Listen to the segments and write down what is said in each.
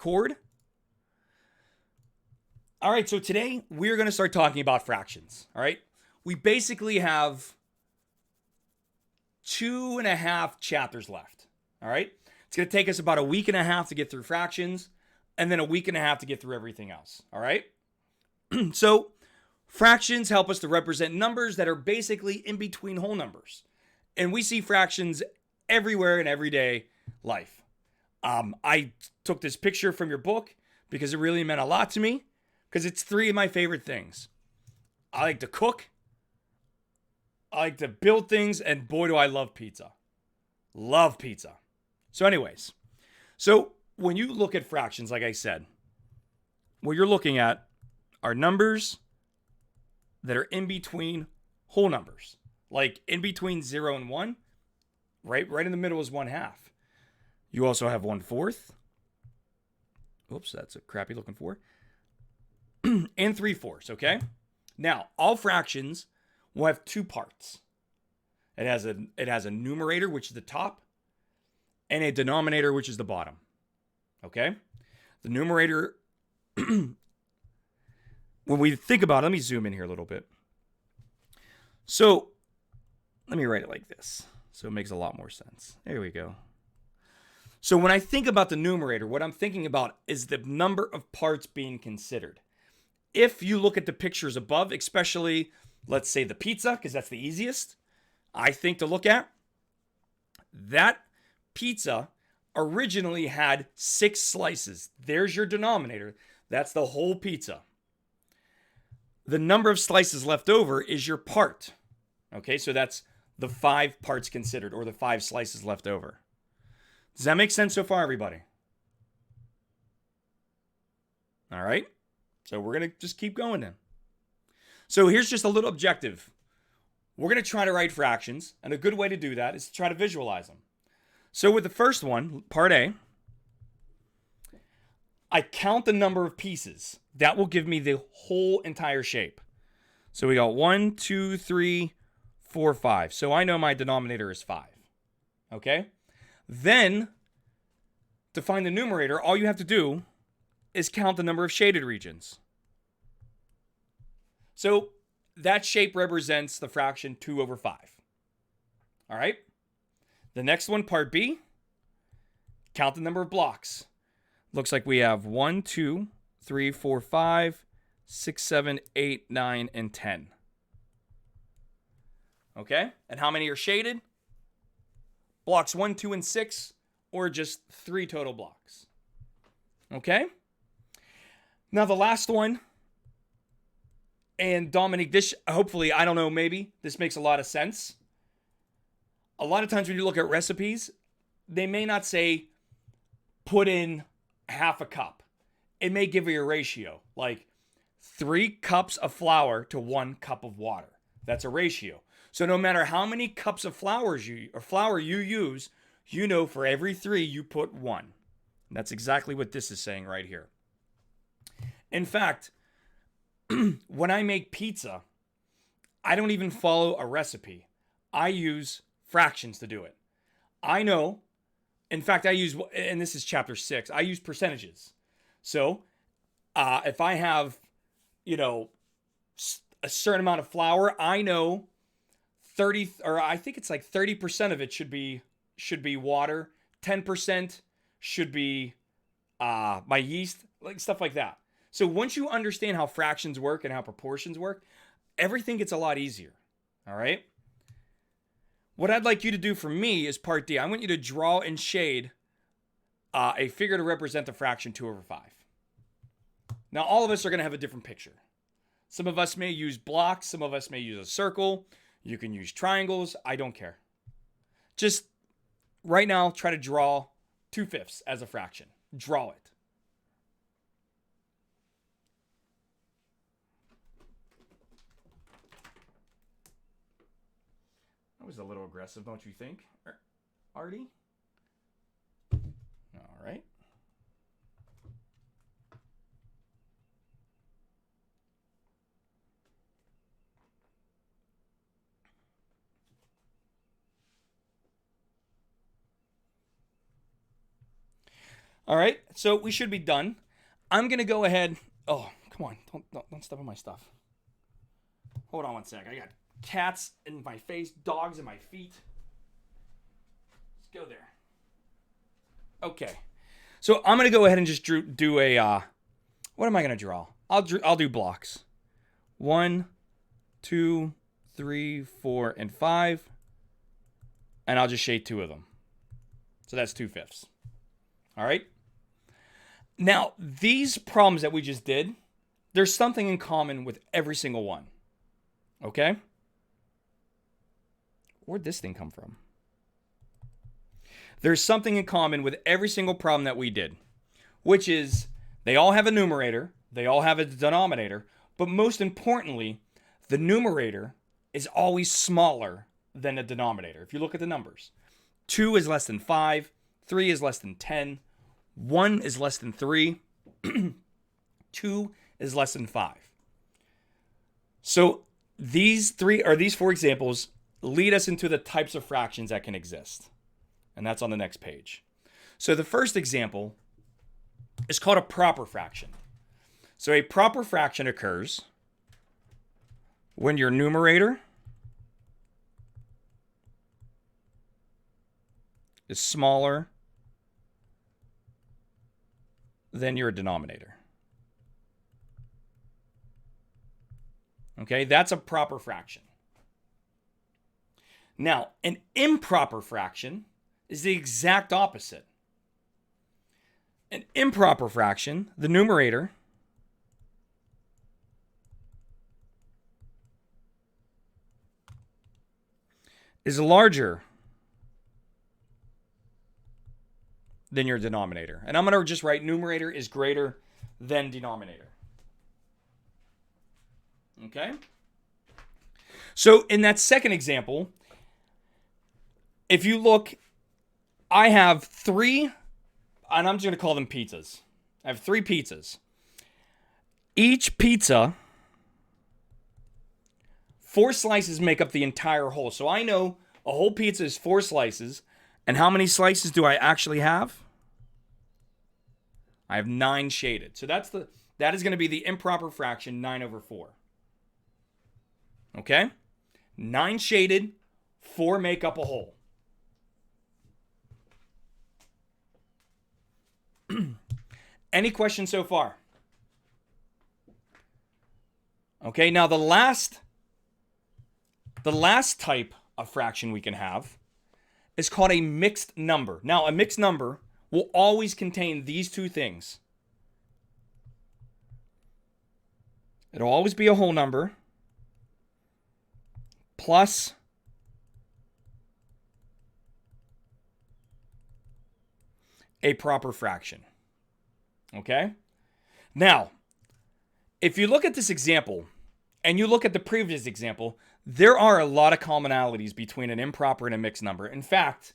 chord. All right, so today we're going to start talking about fractions. All right, we basically have 2.5 chapters left. All right, it's going to take us about a week and a half to get through fractions, and then a week and a half to get through everything else. All right, so fractions help us to represent numbers that are basically in between whole numbers, and we see fractions everywhere in everyday life. I took this picture from your book because it really meant a lot to me, because it's 3 of my favorite things. I like to cook, I like to build things, and boy, do I love pizza. Love pizza. So anyways, so when you look at fractions, like I said, what you're looking at are numbers that are in between whole numbers. Like in between 0 and 1, right in the middle is 1/2. You also have 1/4. Oops, that's a crappy looking 4. And 3/4, okay? Now, all fractions will have 2 parts. It has a numerator, which is the top, and a denominator, which is the bottom. Okay? The numerator, when we think about it, let me zoom in here a little bit. So, let me write it like this, so it makes a lot more sense. There we go. So when I think about the numerator, what I'm thinking about is the number of parts being considered. If you look at the pictures above, especially, let's say the pizza, because that's the easiest, I think, to look at, that pizza originally had 6 slices. There's your denominator. That's the whole pizza. The number of slices left over is your part. Okay, so that's the 5 parts considered, or the 5 slices left over. Does that make sense so far, everybody? All right. So we're going to just keep going then. So here's just a little objective. We're going to try to write fractions, and a good way to do that is to try to visualize them. So with the first one, part A, I count the number of pieces. That will give me the whole entire shape. So we got 1, 2, 3, 4, 5. So I know my denominator is 5. Okay? Then, to find the numerator, all you have to do is count the number of shaded regions. So that shape represents the fraction 2/5. All right? The next one, part B, count the number of blocks. Looks like we have 1, 2, 3, 4, 5, 6, 7, 8, 9, and 10. Okay? And how many are shaded? Blocks 1, 2, and 6, or just 3 total blocks. Okay? Now the last one, and Dominique, this, hopefully, I don't know, maybe this makes a lot of sense. A lot of times when you look at recipes, they may not say put in half a cup. It may give you a ratio, like 3 cups of flour to 1 cup of water. That's a ratio. So no matter how many cups of flour you use, you know for every 3 you put 1. And that's exactly what this is saying right here. In fact, when I make pizza, I don't even follow a recipe. I use fractions to do it. I know, in fact, I use, and this is chapter 6, I use percentages. So if I have, a certain amount of flour, I know 30, or I think it's like 30% of it should be water. 10% should be my yeast, like stuff like that. So once you understand how fractions work and how proportions work, everything gets a lot easier. All right. What I'd like you to do for me is part D. I want you to draw and shade a figure to represent the fraction 2/5. Now, all of us are going to have a different picture. Some of us may use blocks. Some of us may use a circle. You can use triangles. I don't care. Just right now, try to draw 2/5 as a fraction. Draw it. That was a little aggressive, don't you think, Artie? All right. All right, so we should be done. I'm going to go ahead. Oh, come on. Don't step on my stuff. Hold on one sec. I got cats in my face, dogs in my feet. Let's go there. Okay. So I'm going to go ahead and just do a, what am I going to draw? I'll do blocks. 1, 2, 3, 4, and 5. And I'll just shade 2 of them. So that's 2/5. All right. Now, these problems that we just did, there's something in common with every single one. Okay? Where'd this thing come from? There's something in common with every single problem that we did, which is they all have a numerator, they all have a denominator, but most importantly, the numerator is always smaller than the denominator. If you look at the numbers, 2 is less than 5, 3 is less than 10, 1 is less than 3, 2 is less than 5. So these 4 examples lead us into the types of fractions that can exist. And that's on the next page. So the first example is called a proper fraction. So a proper fraction occurs when your numerator is smaller than your denominator. Okay, that's a proper fraction. Now, an improper fraction is the exact opposite. An improper fraction, the numerator is larger than your denominator. And I'm going to just write numerator is greater than denominator. Okay? So in that second example, if you look, I have 3, and I'm just going to call them pizzas. I have 3 pizzas. Each pizza, 4 slices make up the entire whole. So I know a whole pizza is 4 slices. And how many slices do I actually have? I have 9 shaded. So that is going to be the improper fraction, 9/4. Okay? 9 shaded, 4 make up a whole. Any questions so far? Okay, now the last type of fraction we can have is called a mixed number. Now, a mixed number will always contain these 2 things. It'll always be a whole number plus a proper fraction. Okay? Now, if you look at this example and you look at the previous example, there are a lot of commonalities between an improper and a mixed number. In fact,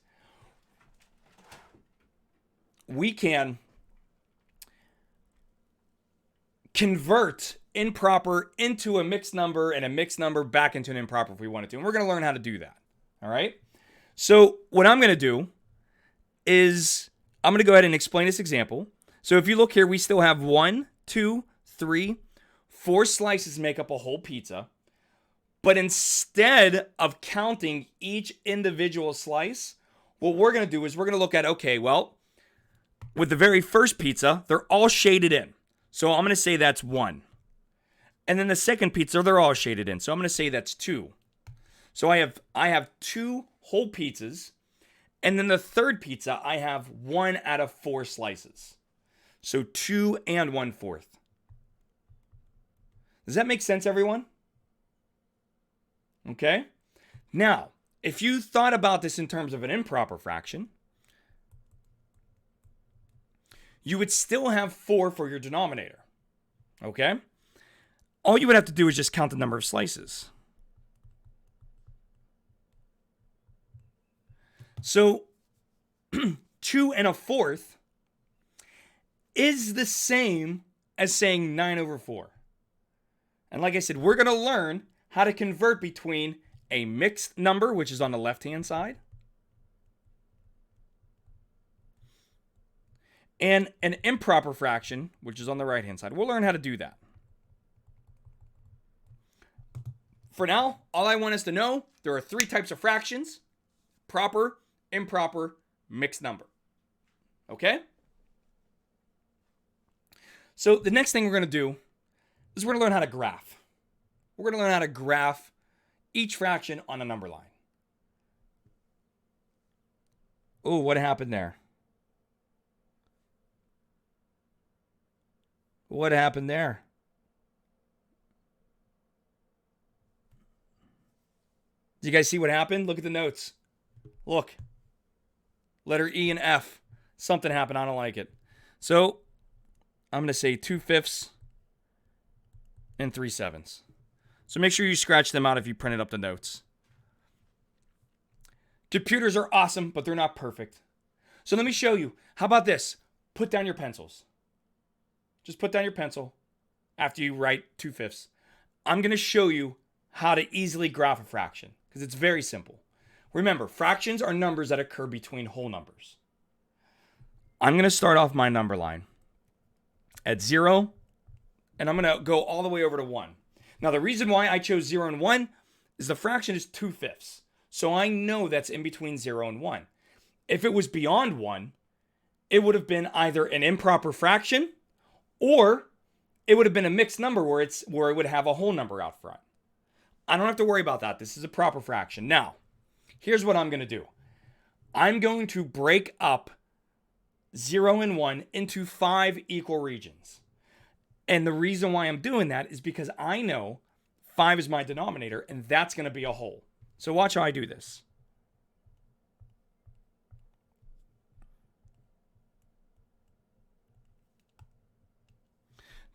we can convert improper into a mixed number and a mixed number back into an improper if we wanted to. And we're going to learn how to do that. All right? So what I'm going to do is I'm going to go ahead and explain this example. So if you look here, we still have 1, 2, 3, 4 slices make up a whole pizza. But instead of counting each individual slice, what we're going to do is we're going to look at, okay, well, with the very first pizza, they're all shaded in. So I'm going to say that's 1. And then the second pizza, they're all shaded in. So I'm going to say that's 2. So I have 2 whole pizzas. And then the third pizza, I have 1 out of 4 slices. So 2 and 1/4. Does that make sense, everyone? Okay? Now, if you thought about this in terms of an improper fraction, you would still have 4 for your denominator. Okay? All you would have to do is just count the number of slices. So 2 and 1/4 is the same as saying 9/4. And like I said, we're going to learn how to convert between a mixed number, which is on the left-hand side, and an improper fraction, which is on the right-hand side. We'll learn how to do that. For now, all I want us to know, there are 3 types of fractions: proper, improper, mixed number. Okay? So the next thing we're going to do is we're going to learn how to graph. We're going to learn how to graph each fraction on a number line. Oh, what happened there? What happened there? Do you guys see what happened? Look at the notes. Look. Letter E and F. Something happened. I don't like it. So I'm going to say 2/5 and 3/7. So make sure you scratch them out if you printed up the notes. Computers are awesome, but they're not perfect. So let me show you. How about this? Put down your pencils. Just put down your pencil after you write 2/5. I'm going to show you how to easily graph a fraction because it's very simple. Remember, fractions are numbers that occur between whole numbers. I'm going to start off my number line at 0, and I'm going to go all the way over to 1. Now, the reason why I chose 0 and 1 is the fraction is 2/5. So I know that's in between 0 and 1. If it was beyond 1, it would have been either an improper fraction or it would have been a mixed number where it would have a whole number out front. I don't have to worry about that. This is a proper fraction. Now, here's what I'm going to do. I'm going to break up 0 and 1 into 5 equal regions. And the reason why I'm doing that is because I know 5 is my denominator, and that's going to be a whole. So watch how I do this.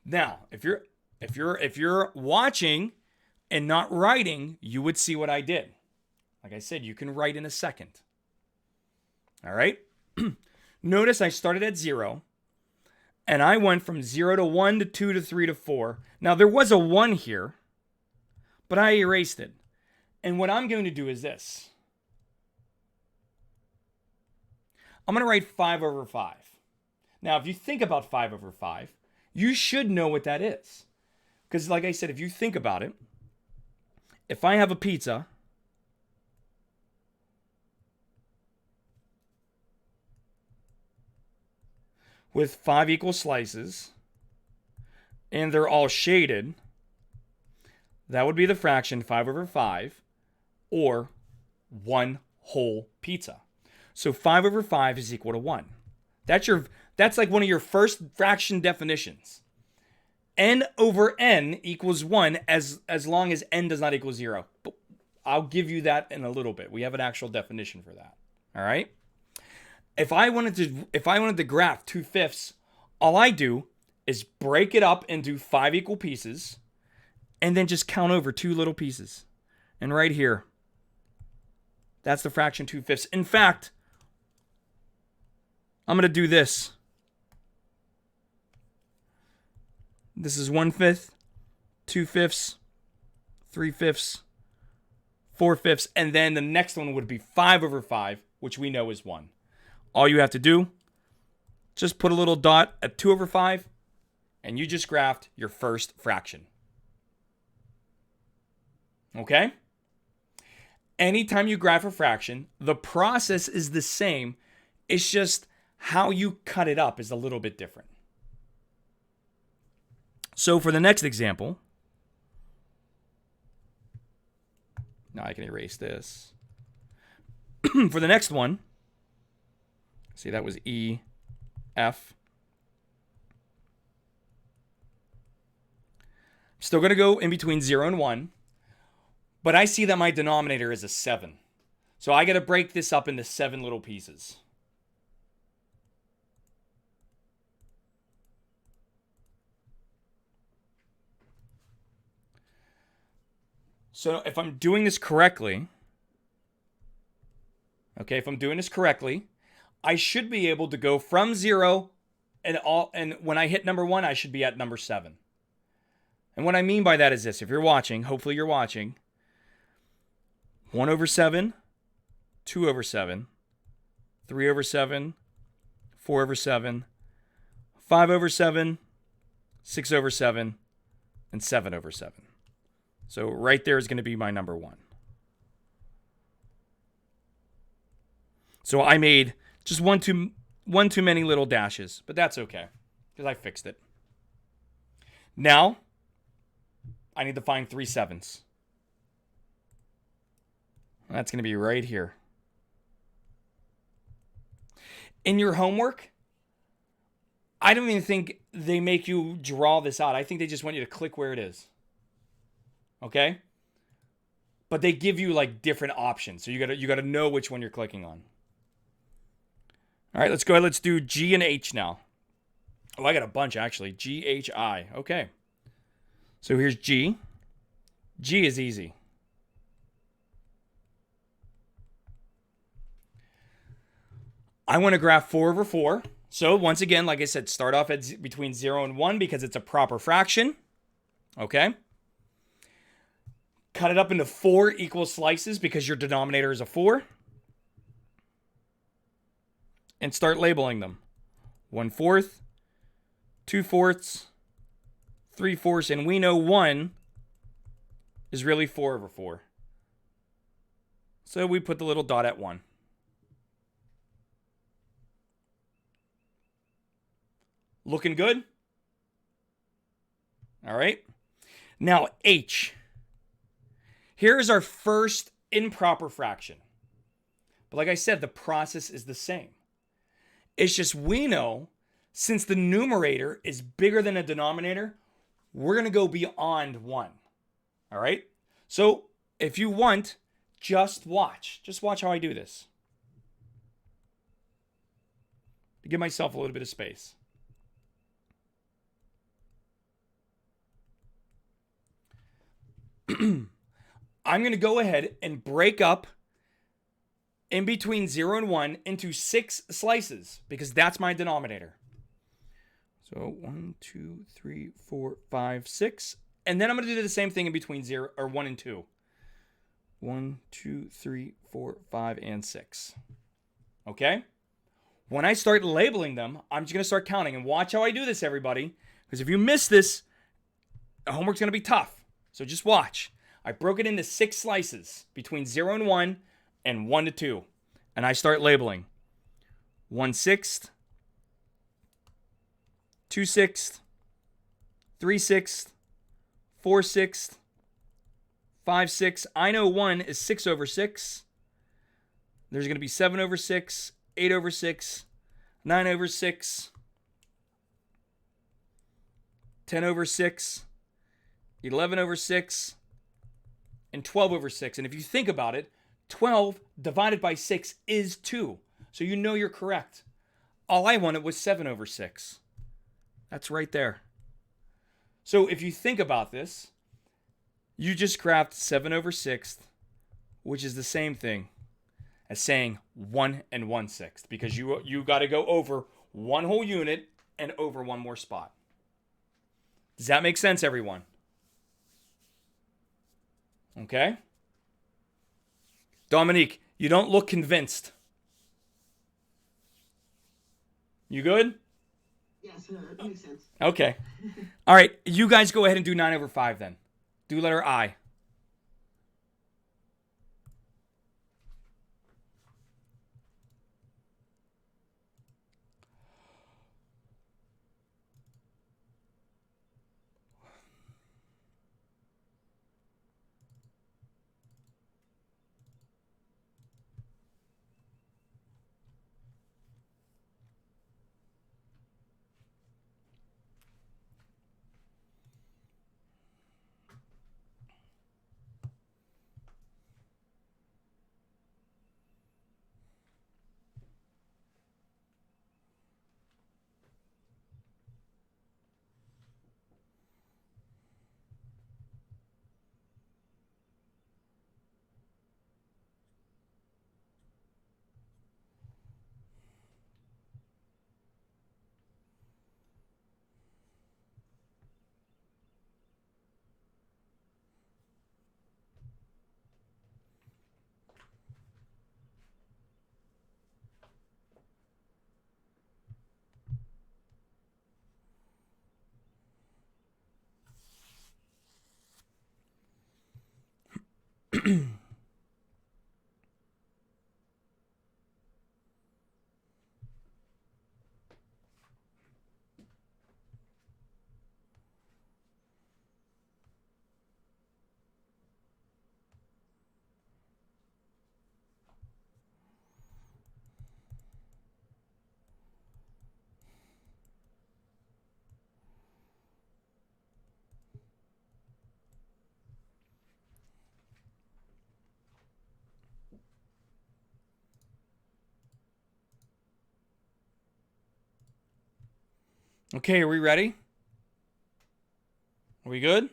Now, if you're watching and not writing, you would see what I did. Like I said, you can write in a second. All right? Notice I started at 0, and I went from 0 to 1 to 2 to 3 to 4. Now, there was a 1 here, but I erased it. And what I'm going to do is this. I'm going to write 5 over 5. Now, if you think about 5 over 5, you should know what that is. Because like I said, if you think about it, if I have a pizza, with 5 equal slices, and they're all shaded, that would be the fraction 5 over 5, or 1 whole pizza. So 5 over 5 is equal to 1. That's like one of your first fraction definitions. N over n equals 1 as long as n does not equal 0. But I'll give you that in a little bit. We have an actual definition for that. All right? If I wanted to graph 2/5, all I do is break it up into 5 equal pieces and then just count over 2 little pieces. And right here, that's the fraction 2/5. In fact, I'm going to do this. This is 1/5, 2/5, 3/5, 4/5, and then the next one would be 5 over 5, which we know is 1. All you have to do, just put a little dot at 2 over 5, and you just graphed your first fraction. Okay? Anytime you graph a fraction, the process is the same. It's just how you cut it up is a little bit different. So for the next example, now I can erase this. For the next one, see, that was E, F. Still going to go in between 0 and 1, but I see that my denominator is a 7. So I got to break this up into 7 little pieces. So if I'm doing this correctly, I should be able to go from 0 and when I hit number 1, I should be at number 7. And what I mean by that is this. If you're watching, hopefully you're watching, 1 over 7, 2 over 7, 3 over 7, 4 over 7, 5 over 7, 6 over 7, and 7 over 7. So right there is going to be my number 1. So I made just one too many little dashes, but that's okay because I fixed it. Now, I need to find 3 7s. That's going to be right here. In your homework, I don't even think they make you draw this out. I think they just want you to click where it is. Okay? But they give you like different options. So you gotta know which one you're clicking on. All right, let's go ahead. Let's do G and H now. Oh, I got a bunch actually. G, H, I. Okay. So here's G. G is easy. I want to graph 4 over 4. So once again, like I said, start off at between 0 and 1 because it's a proper fraction. Okay. Cut it up into 4 equal slices because your denominator is a 4. And start labeling them. 1/4, 2/4, 3/4, and we know 1 is really 4 over 4. So we put the little dot at 1. Looking good? All right. Now, H. Here is our first improper fraction. But like I said, the process is the same. It's just we know since the numerator is bigger than the denominator, we're going to go beyond 1. All right. So if you want, just watch. Just watch how I do this. To give myself a little bit of space. I'm going to go ahead and break up in between 0 and 1 into 6 slices because that's my denominator. So 1, 2, 3, 4, 5, 6. And then I'm going to do the same thing in between 0 or 1 and 2. 1, 2, 3, 4, 5, and 6. Okay? When I start labeling them, I'm just going to start counting. And watch how I do this, everybody. Because if you miss this, homework's going to be tough. So just watch. I broke it into 6 slices between 0 and 1 and 1 to 2. And I start labeling. 1/6, 2/6, 3/6, 4/6, 5/6. I know 1 is 6 over 6. There's going to be 7 over 6, 8 over 6, 9 over 6, 10 over 6, 11 over 6, and 12 over 6. And if you think about it, 12 divided by 6 is 2. So you know you're correct. All I wanted was 7 over 6. That's right there. So if you think about this, you just graphed 7 over 6, which is the same thing as saying 1 and 1/6, because you got to go over 1 whole unit and over 1 more spot. Does that make sense, everyone? Okay? Dominique, you don't look convinced. You good? Yes, that makes sense. Okay. All right, you guys go ahead and do 9 over 5 then. Do letter I. Okay, are we ready? Are we good?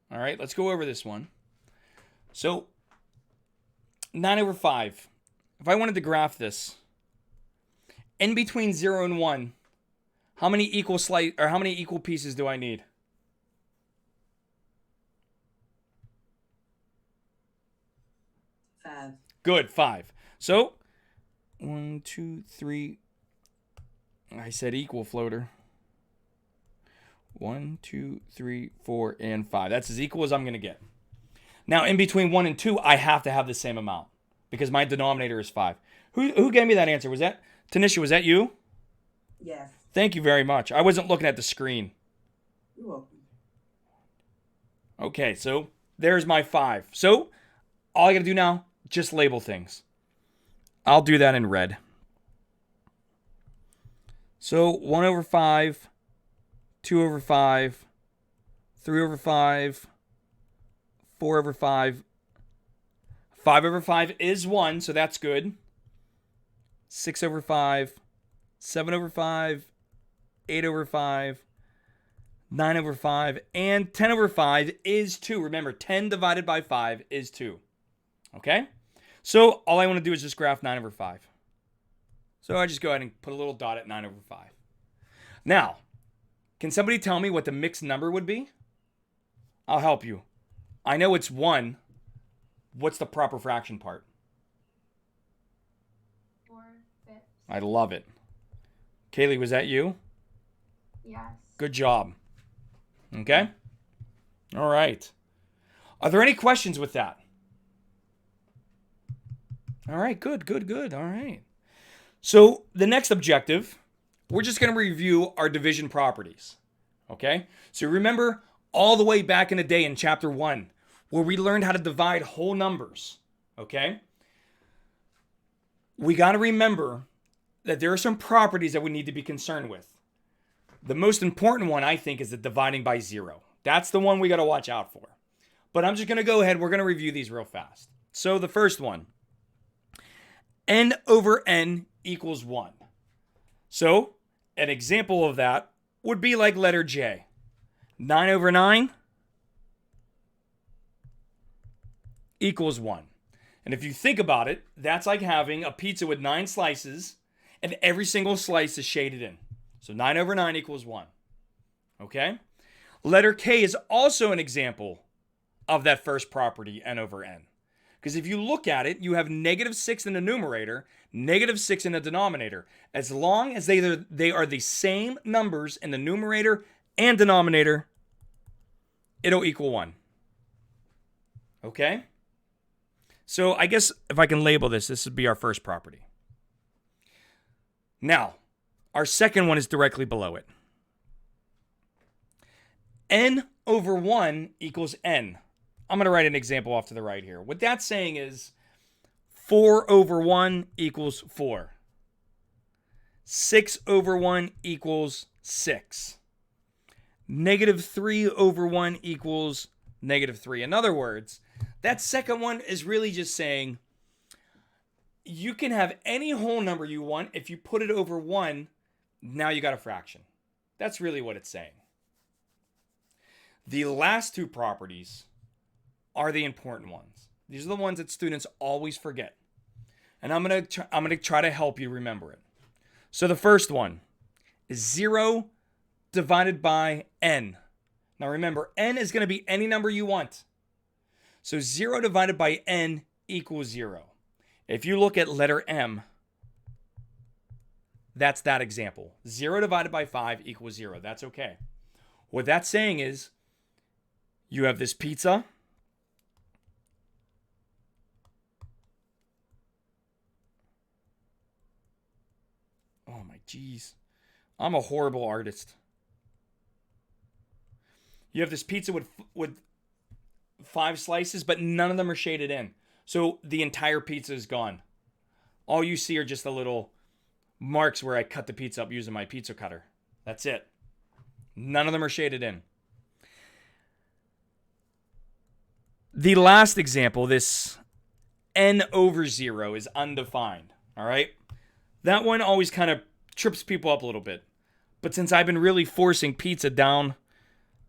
All right, let's go over this one. So, 9 over 5. If I wanted to graph this, in between 0 and 1, how many equal pieces do I need? Five. Good, 5. So, 1, 2, 3. I said equal, floater. 1, 2, 3, 4, and 5. That's as equal as I'm going to get. Now, in between 1 and 2, I have to have the same amount because my denominator is 5. Who gave me that answer? Was that Tanisha? Was that you? Yes. Thank you very much. I wasn't looking at the screen. You're welcome. Okay, so there's my 5. So all I got to do now, just label things. I'll do that in red. So 1 over 5, 2 over 5, 3 over 5, 4 over 5. 5 over 5 is 1, so that's good. 6 over 5, 7 over 5, 8 over 5, 9 over 5, and 10 over 5 is 2. Remember, 10 divided by 5 is 2. Okay? So all I want to do is just graph 9 over 5. So I just go ahead and put a little dot at 9 over 5. Now, can somebody tell me what the mixed number would be? I'll help you. I know it's 1. What's the proper fraction part? 4/5. I love it. Kaylee, was that you? Yes. Good job. Okay? All right. Are there any questions with that? All right, good. All right. So the next objective, we're just going to review our division properties. Okay? So remember all the way back in the day in chapter 1 where we learned how to divide whole numbers. Okay? We got to remember that there are some properties that we need to be concerned with. The most important one, I think, is the dividing by 0. That's the one we got to watch out for. But I'm just going to go ahead. We're going to review these real fast. So the first one, n over n equals 1. So an example of that would be like letter J. 9 over 9 equals 1. And if you think about it, that's like having a pizza with 9 slices and every single slice is shaded in. So 9 over 9 equals 1. Okay? Letter K is also an example of that first property, n over n. Because if you look at it, you have -6 in the numerator, -6 in the denominator. As long as they are the same numbers in the numerator and denominator, it'll equal 1. Okay? So I guess if I can label this would be our first property. Now, our second one is directly below it. N over 1 equals n. I'm going to write an example off to the right here. What that's saying is 4 over 1 equals 4. 6 over 1 equals 6. -3 over 1 equals -3. In other words, that second one is really just saying you can have any whole number you want. If you put it over 1, now you got a fraction. That's really what it's saying. The last two properties are the important ones. These are the ones that students always forget. And I'm going to try to help you remember it. So the first one is 0 divided by n. Now remember, n is going to be any number you want. So 0 divided by n equals 0. If you look at letter M, that's that example. 0 divided by 5 equals 0. That's okay. What that's saying is you have this pizza. Oh my geez. I'm a horrible artist. You have this pizza with 5 slices, but none of them are shaded in. So the entire pizza is gone. All you see are just the little marks where I cut the pizza up using my pizza cutter. That's it. None of them are shaded in. The last example, this n over 0 is undefined. All right? That one always kind of trips people up a little bit. But since I've been really forcing pizza down,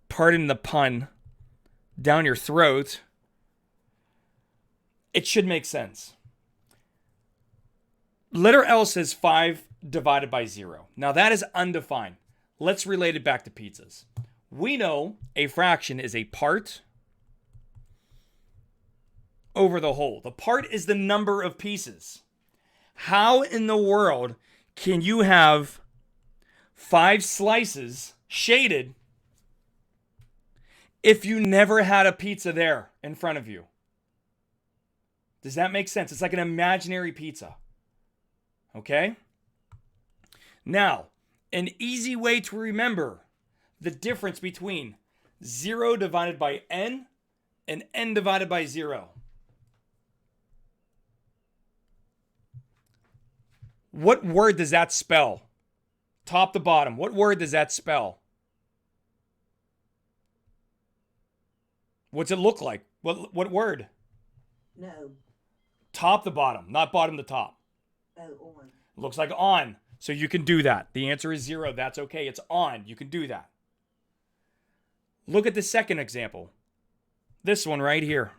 pardon the pun, down your throat, it should make sense. Letter L says 5 divided by 0. Now that is undefined. Let's relate it back to pizzas. We know a fraction is a part over the whole. The part is the number of pieces. How in the world can you have 5 slices shaded if you never had a pizza there in front of you? Does that make sense? It's like an imaginary pizza. Okay? Now, an easy way to remember the difference between 0 divided by n and n divided by 0. What word does that spell? Top to bottom. What word does that spell? What's it look like? What word? No. Top to bottom, not bottom to top. Oh, on. Looks like on. So you can do that. The answer is 0. That's okay. It's on. You can do that. Look at the second example. This one right here.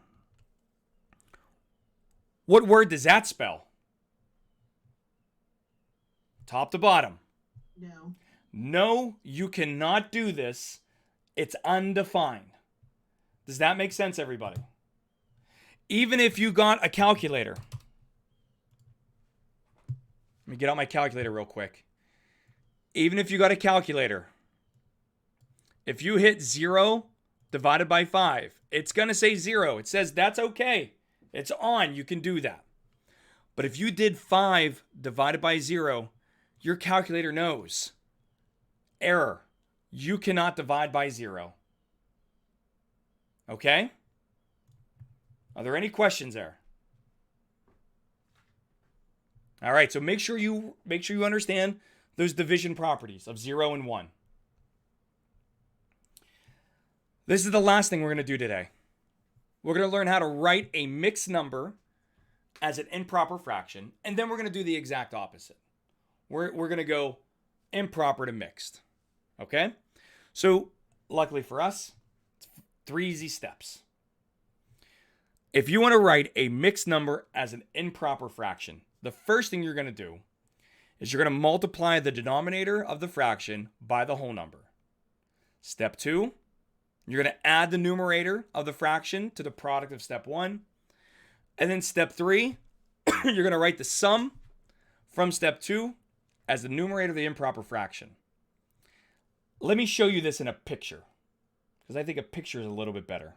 What word does that spell? Top to bottom. No. No, you cannot do this. It's undefined. Does that make sense, everybody? Even if you got a calculator. Let me get out my calculator real quick. Even if you got a calculator, if you hit 0 divided by 5, it's going to say 0. It says that's okay. It's on. You can do that. But if you did 5 divided by 0, your calculator knows. Error. You cannot divide by 0. Okay? Are there any questions there? All right, so make sure you understand those division properties of 0 and 1. This is the last thing we're going to do today. We're going to learn how to write a mixed number as an improper fraction, and then we're going to do the exact opposite. We're going to go improper to mixed. Okay? So, luckily for us, it's 3 easy steps. If you want to write a mixed number as an improper fraction, the first thing you're going to do is you're going to multiply the denominator of the fraction by the whole number. Step 2, you're going to add the numerator of the fraction to the product of step 1. And then step 3, you're going to write the sum from step 2 as the numerator of the improper fraction. Let me show you this in a picture, because I think a picture is a little bit better.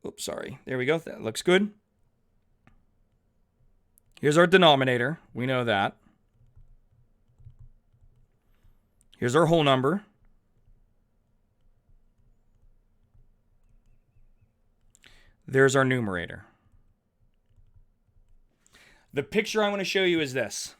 Oops, sorry. There we go. That looks good. Here's our denominator. We know that. Here's our whole number. There's our numerator. The picture I want to show you is this.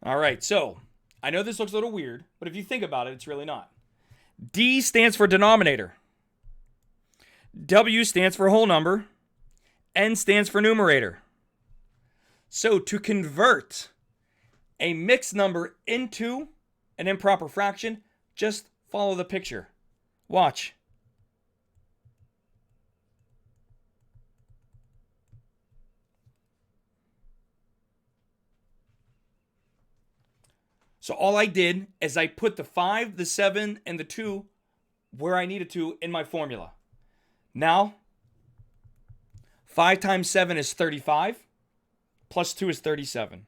All right, so I know this looks a little weird, but if you think about it, it's really not. D stands for denominator. W stands for whole number. N stands for numerator. So to convert a mixed number into an improper fraction, just follow the picture. Watch. So all I did is I put the 5, the 7, and the 2 where I needed to in my formula. Now, 5 times 7 is 35, plus 2 is 37.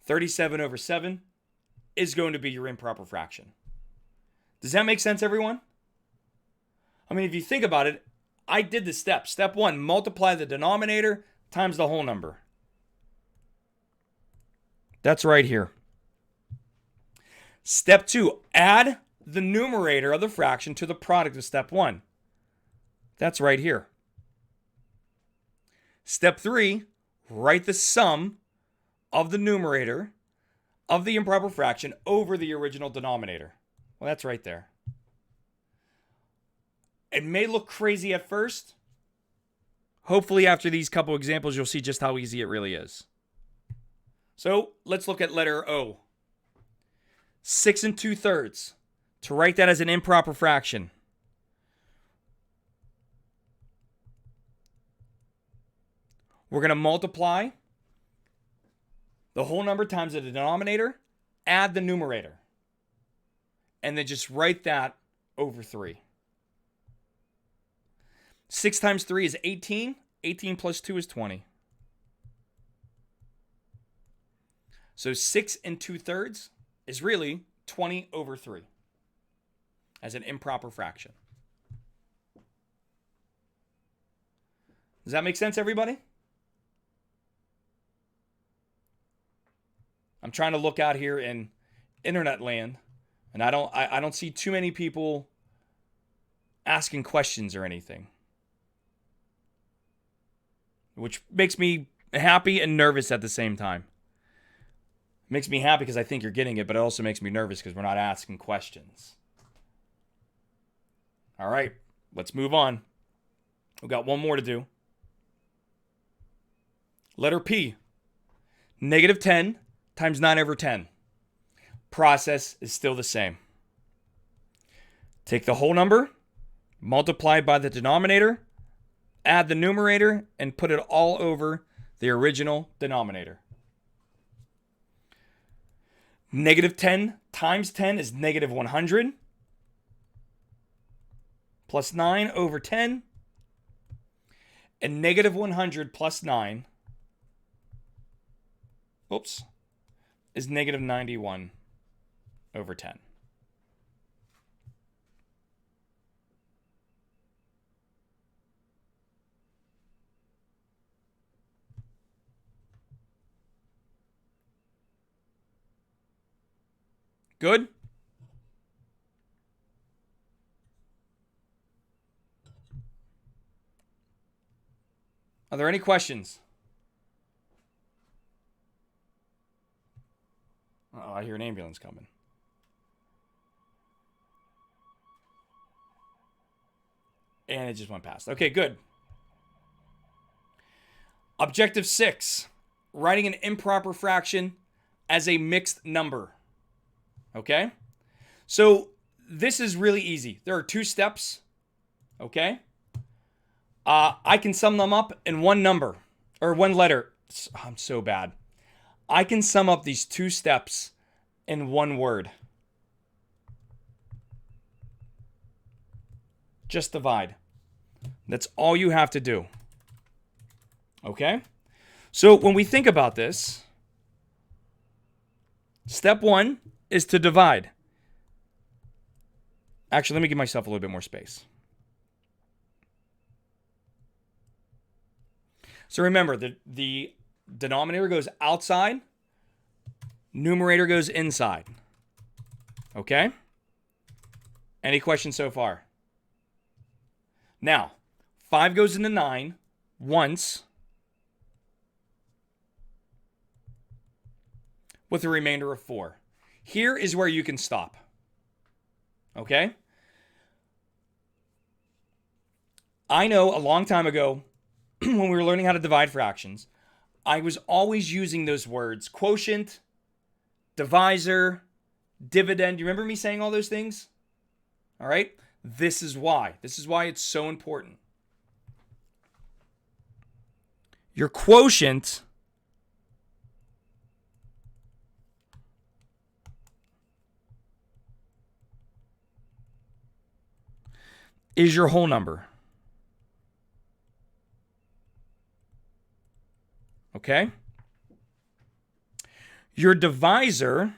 37 over 7 is going to be your improper fraction. Does that make sense, everyone? I mean, if you think about it, I did the steps. Step 1, multiply the denominator times the whole number. That's right here. Step 2, add the numerator of the fraction to the product of step 1. That's right here. Step 3, write the sum of the numerator of the improper fraction over the original denominator. Well, that's right there. It may look crazy at first. Hopefully, after these couple examples, you'll see just how easy it really is. So let's look at letter O. 6 2/3. To write that as an improper fraction, we're going to multiply the whole number times the denominator, add the numerator, and then just write that over 3. 6 times 3 is 18. 18 plus 2 is 20. So 6 2/3 is really 20 over 3 as an improper fraction. Does that make sense, everybody? I'm trying to look out here in internet land, and I don't see too many people asking questions or anything, which makes me happy and nervous at the same time. It makes me happy because I think you're getting it, but it also makes me nervous because we're not asking questions. All right, let's move on. We've got one more to do. Letter P. -10 times 9 over 10. Process is still the same. Take the whole number, multiply by the denominator, add the numerator, and put it all over the original denominator. -10 times 10 is -100. Plus 9 over 10. And -100 plus 9. Is -91 over 10. Good? Are there any questions? Oh, I hear an ambulance coming. And it just went past. Okay, good. Objective 6. Writing an improper fraction as a mixed number. Okay? So this is really easy. There are 2 steps. Okay? I can sum them up in one number. Or one letter. I'm so bad. I can sum up these 2 steps in one word. Just divide. That's all you have to do. Okay? So when we think about this, step 1 is to divide. Actually, let me give myself a little bit more space. So remember, the denominator goes outside, numerator goes inside. Okay? Any questions so far? Now, 5 goes into 9 once, with a remainder of 4. Here is where you can stop. Okay? I know a long time ago, when we were learning how to divide fractions, I was always using those words: quotient, divisor, dividend. You remember me saying all those things? All right? This is why. This is why it's so important. Your quotient is your whole number. Okay? Your divisor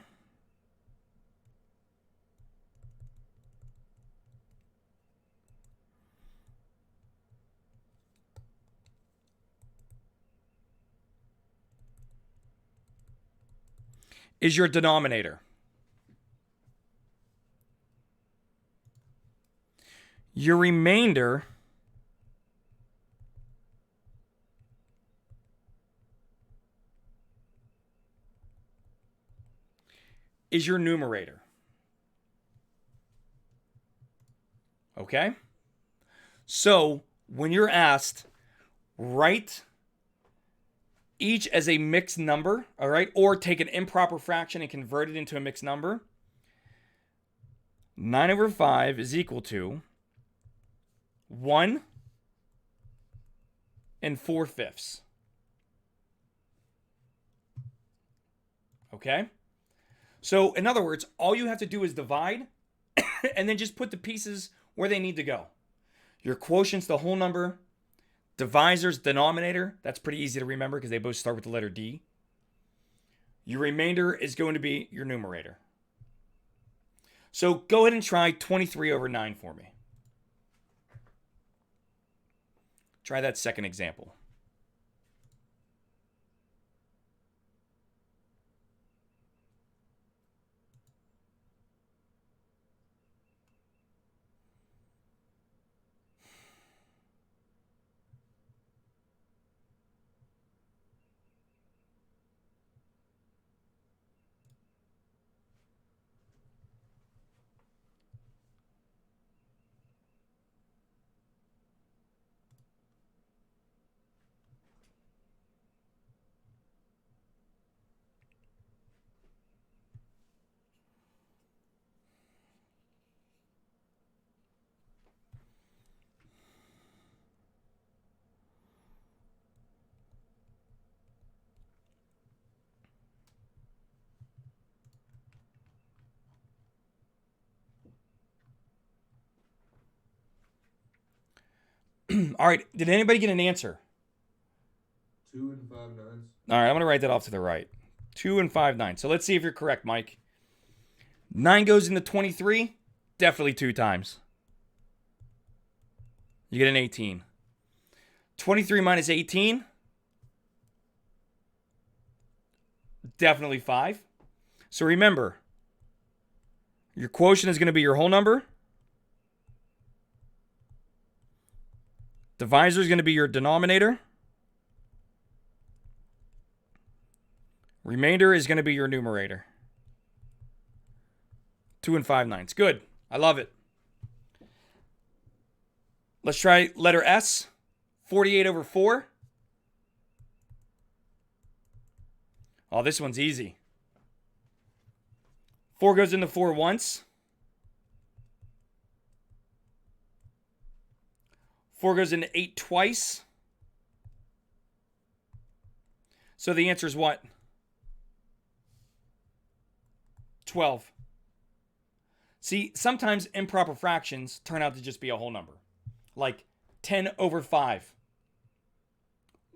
is your denominator. Your remainder is your numerator. Okay? So when you're asked, write each as a mixed number, all right, or take an improper fraction and convert it into a mixed number, 9 over 5 is equal to 1 4/5. Okay? So, in other words, all you have to do is divide and then just put the pieces where they need to go. Your quotient's the whole number. Divisor's denominator. That's pretty easy to remember because they both start with the letter D. Your remainder is going to be your numerator. So go ahead and try 23 over 9 for me. Try that second example. All right, did anybody get an answer? 2 and 5 nines. All right, I'm going to write that off to the right. 2 and 5 9. So let's see if you're correct, Mike. 9 goes into 23. Definitely 2 times. You get an 18. 23 minus 18. Definitely 5. So remember, your quotient is going to be your whole number. Divisor is going to be your denominator. Remainder is going to be your numerator. 2 and 5 nines. Good. I love it. Let's try letter S. 48 over 4. Oh, this one's easy. 4 goes into 4 once. 4 goes into 8 twice. So the answer is what? 12. See, sometimes improper fractions turn out to just be a whole number. Like 10 over 5.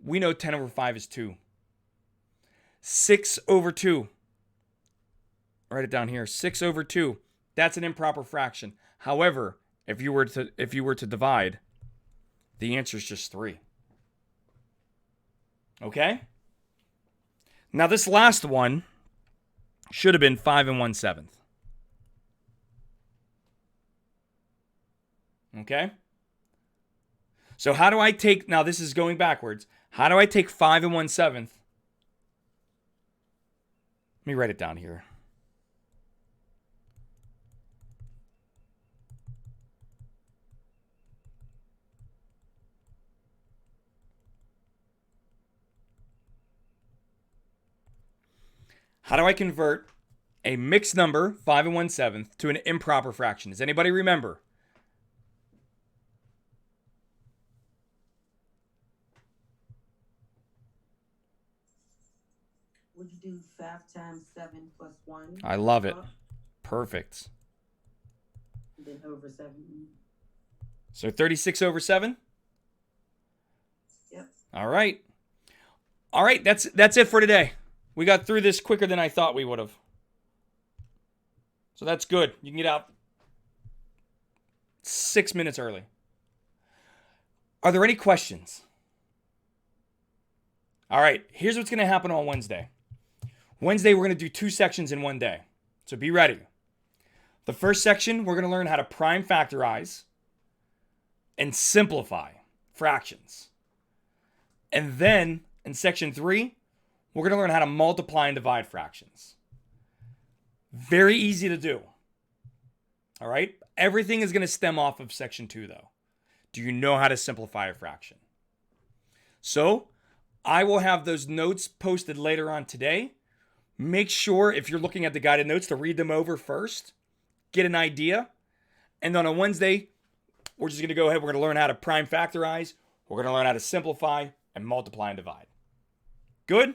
We know 10 over 5 is 2. 6 over 2. Write it down here. 6 over 2. That's an improper fraction. However, if you were to divide, the answer is just 3. Okay? Now this last one should have been 5 1/7. Okay? So how do I take, now this is going backwards. How do I take 5 1/7? Let me write it down here. How do I convert a mixed number, 5 1/7, to an improper fraction? Does anybody remember? Would you do 5 times 7 plus 1? I love it. Perfect. And then over 7. So 36 over 7? Yep. All right. All right, that's it for today. We got through this quicker than I thought we would have. So that's good. You can get out 6 minutes early. Are there any questions? All right, here's what's going to happen on Wednesday. Wednesday, we're going to do 2 sections in one day. So be ready. The first section, we're going to learn how to prime factorize and simplify fractions. And then in section 3, we're going to learn how to multiply and divide fractions. Very easy to do. All right? Everything is going to stem off of section 2, though. Do you know how to simplify a fraction? So I will have those notes posted later on today. Make sure, if you're looking at the guided notes, to read them over first, get an idea. And then on Wednesday, we're just going to go ahead. We're going to learn how to prime factorize. We're going to learn how to simplify and multiply and divide. Good?